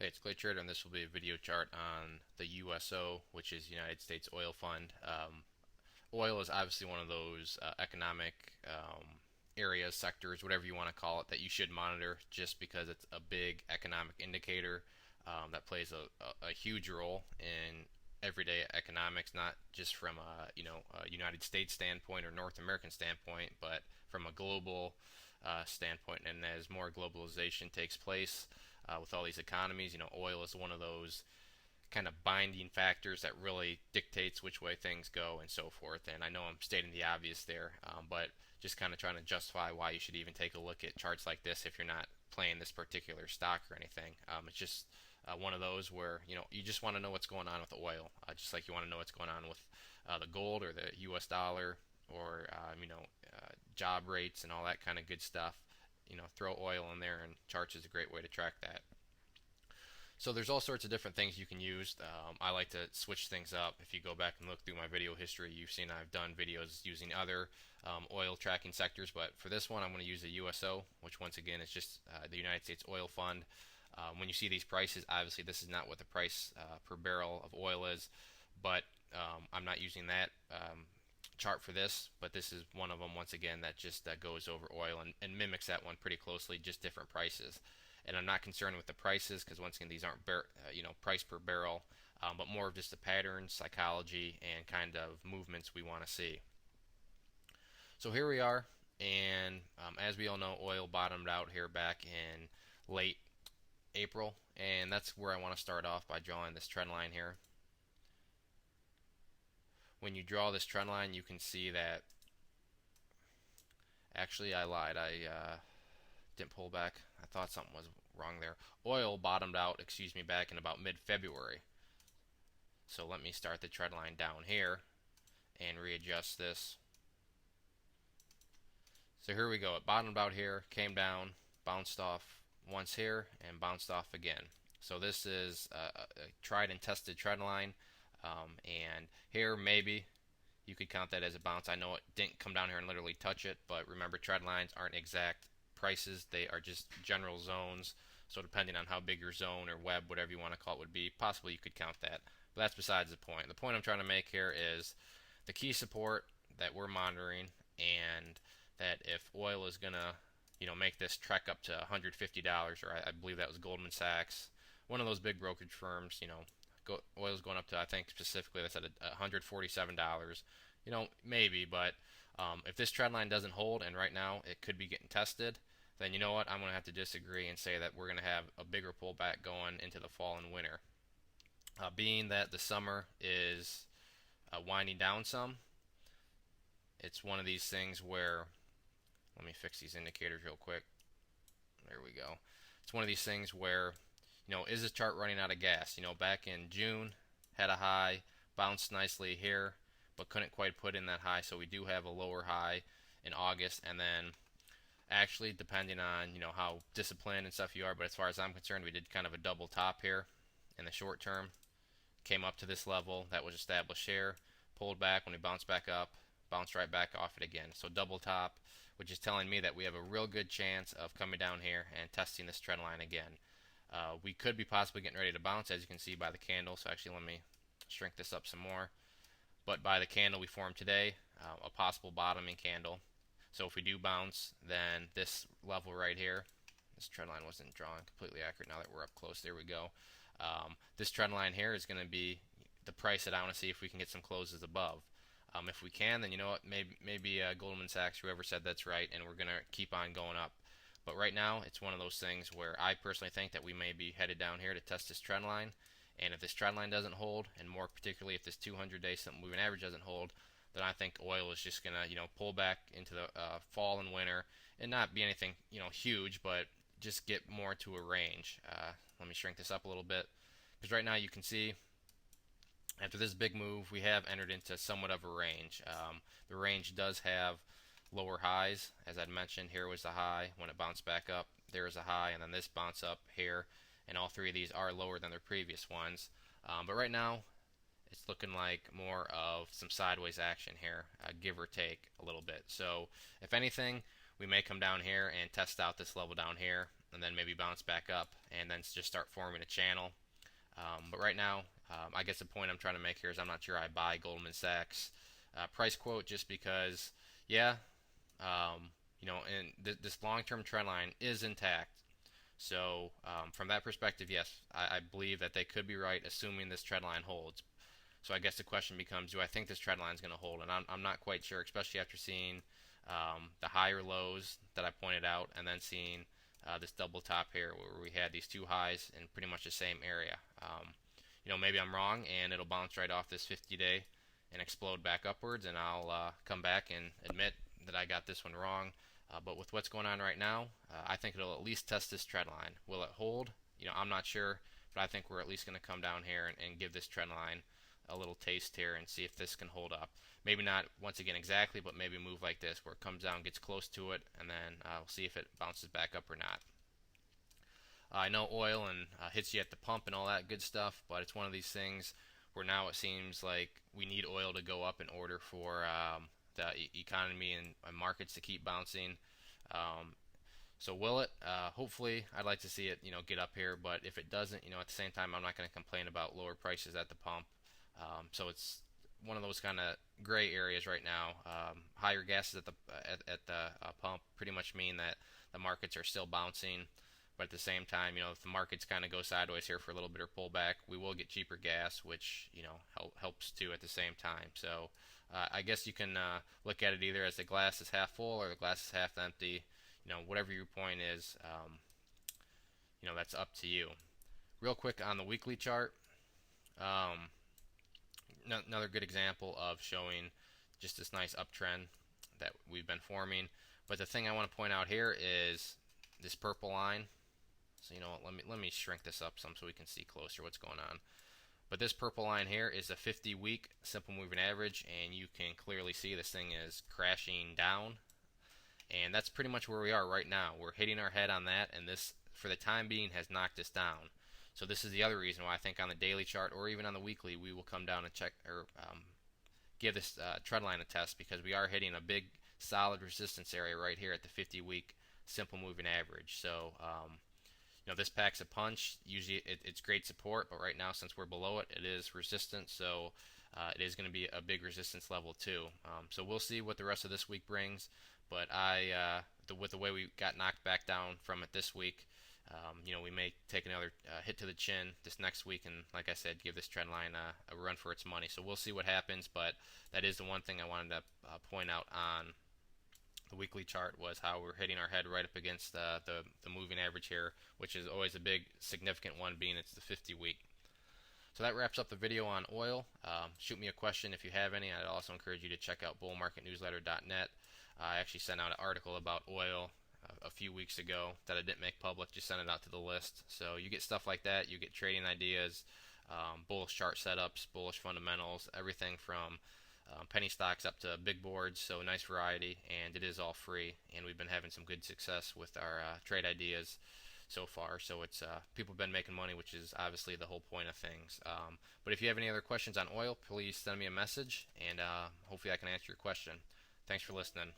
Hey, it's Clay Trader, and this will be a video chart on the USO, which is United States Oil Fund. Oil is obviously one of those economic areas, sectors, whatever you want to call it, that you should monitor just because it's a big economic indicator that plays a huge role in everyday economics, not just from a United States standpoint or North American standpoint, but from a global standpoint. And as more globalization takes place with all these economies, oil is one of those kind of binding factors that really dictates which way things go and so forth. And I know I'm stating the obvious there, but just kind of trying to justify why you should even take a look at charts like this if you're not playing this particular stock or anything. It's just one of those where you just want to know what's going on with oil, just like you want to know what's going on with the gold or the U.S. dollar or job rates and all that kind of good stuff. Throw oil in there, and charts is a great way to track that. So there's all sorts of different things you can use. I like to switch things up. If you go back and look through my video history, you've seen I've done videos using other oil tracking sectors, but for this one I'm going to use the USO, which once again is just the United States Oil Fund. When you see these prices, obviously this is not what the price per barrel of oil is, but I'm not using that chart for this, but this is one of them once again that just goes over oil and mimics that one pretty closely, just different prices. And I'm not concerned with the prices because once again these aren't price per barrel, but more of just the patterns, psychology, and kind of movements we want to see. So here we are, and as we all know, oil bottomed out here back in late April, and that's where I want to start off by drawing this trend line here. When you draw this trend line, you can see that actually I lied. I didn't pull back. I thought something was wrong there. Oil bottomed out, back in about mid-February. So let me start the trend line down here and readjust this. So here we go. It bottomed out here, came down, bounced off once here, and bounced off again. So this is a tried and tested trend line. And here maybe you could count that as a bounce. I know it didn't come down here and literally touch it, but remember trend lines aren't exact prices. They are just general zones. So depending on how big your zone or web, whatever you want to call it, would be, possibly you could count that. But that's besides the point. The point I'm trying to make here is the key support that we're monitoring, and that if oil is going to make this trek up to $150, or I believe that was Goldman Sachs, one of those big brokerage firms, oil's going up to, I think specifically that's at $147. Maybe, but if this trend line doesn't hold, and right now it could be getting tested, then you know what? I'm going to have to disagree and say that we're going to have a bigger pullback going into the fall and winter. Being that the summer is winding down some, it's one of these things where, let me fix these indicators real quick. There we go. It's one of these things where, is this chart running out of gas? Back in June, had a high, bounced nicely here, but couldn't quite put in that high, so we do have a lower high in August, and then actually, depending on how disciplined and stuff you are, but as far as I'm concerned, we did kind of a double top here in the short term. Came up to this level that was established here, pulled back. When we bounced back up, bounced right back off it again. So double top, which is telling me that we have a real good chance of coming down here and testing this trend line again. We could be possibly getting ready to bounce, as you can see by the candle. So actually, let me shrink this up some more. But by the candle we formed today, a possible bottoming candle. So if we do bounce, then this level right here, this trend line wasn't drawn completely accurate now that we're up close. There we go. This trend line here is going to be the price that I want to see if we can get some closes above. If we can, then you know what, maybe Goldman Sachs, whoever said that's right, and we're going to keep on going up. But right now, it's one of those things where I personally think that we may be headed down here to test this trend line. And if this trend line doesn't hold, and more particularly if this 200-day simple moving average doesn't hold, then I think oil is just going to pull back into the fall and winter, and not be anything huge, but just get more to a range. Let me shrink this up a little bit, because right now you can see after this big move we have entered into somewhat of a range. The range does have lower highs, as I'd mentioned. Here was the high. When it bounced back up, there is a high, and then this bounce up here, and all three of these are lower than their previous ones. But right now it's looking like more of some sideways action here, give or take a little bit. So if anything, we may come down here and test out this level down here, and then maybe bounce back up and then just start forming a channel. But right now, I guess the point I'm trying to make here is I'm not sure I buy Goldman Sachs price quote just because, yeah, and this long-term trend line is intact. So from that perspective, yes, I believe that they could be right, assuming this trend line holds. So I guess the question becomes, do I think this trend line is going to hold? And I'm not quite sure, especially after seeing the higher lows that I pointed out, and then seeing this double top here where we had these two highs in pretty much the same area. Maybe I'm wrong, and it'll bounce right off this 50-day and explode back upwards, and I'll come back and admit that I got this one wrong. But with what's going on right now, I think it'll at least test this trend line. Will it hold? I'm not sure, but I think we're at least going to come down here and give this trend line a little taste here and see if this can hold up. Maybe not once again exactly, but maybe move like this where it comes down, gets close to it, and then we'll see if it bounces back up or not. I know oil and hits you at the pump and all that good stuff, but it's one of these things where now it seems like we need oil to go up in order for the economy and markets to keep bouncing. So will it? Hopefully, I'd like to see it, get up here. But if it doesn't, at the same time, I'm not going to complain about lower prices at the pump. So it's one of those kind of gray areas right now. Higher gases at the pump pretty much mean that the markets are still bouncing. But at the same time, if the markets kind of go sideways here for a little bit or pull back, we will get cheaper gas, which helps too at the same time. So I guess you can look at it either as the glass is half full or the glass is half empty. Whatever your point is, that's up to you. Real quick on the weekly chart, another good example of showing just this nice uptrend that we've been forming. But the thing I want to point out here is this purple line. So let me shrink this up some so we can see closer what's going on. But this purple line here is a 50-week simple moving average, and you can clearly see this thing is crashing down. And that's pretty much where we are right now. We're hitting our head on that, and this, for the time being, has knocked us down. So this is the other reason why I think on the daily chart or even on the weekly, we will come down and check or give this trend line a test, because we are hitting a big solid resistance area right here at the 50-week simple moving average. So this packs a punch. Usually it's great support, but right now, since we're below it, it is resistance. So it is going to be a big resistance level too. So we'll see what the rest of this week brings. But with the way we got knocked back down from it this week, we may take another hit to the chin this next week, and like I said, give this trend line a run for its money. So we'll see what happens. But that is the one thing I wanted to point out on the weekly chart, was how we're hitting our head right up against the moving average here, which is always a big significant one, being it's the 50-week. So that wraps up the video on oil. Shoot me a question if you have any. I'd also encourage you to check out bullmarketnewsletter.net. I actually sent out an article about oil a few weeks ago that I didn't make public, just sent it out to the list. So you get stuff like that. You get trading ideas, bullish chart setups, bullish fundamentals, everything from penny stocks up to big boards. So nice variety, and it is all free. And we've been having some good success with our trade ideas so far. So it's people have been making money, which is obviously the whole point of things. But if you have any other questions on oil, please send me a message, and hopefully I can answer your question. Thanks for listening.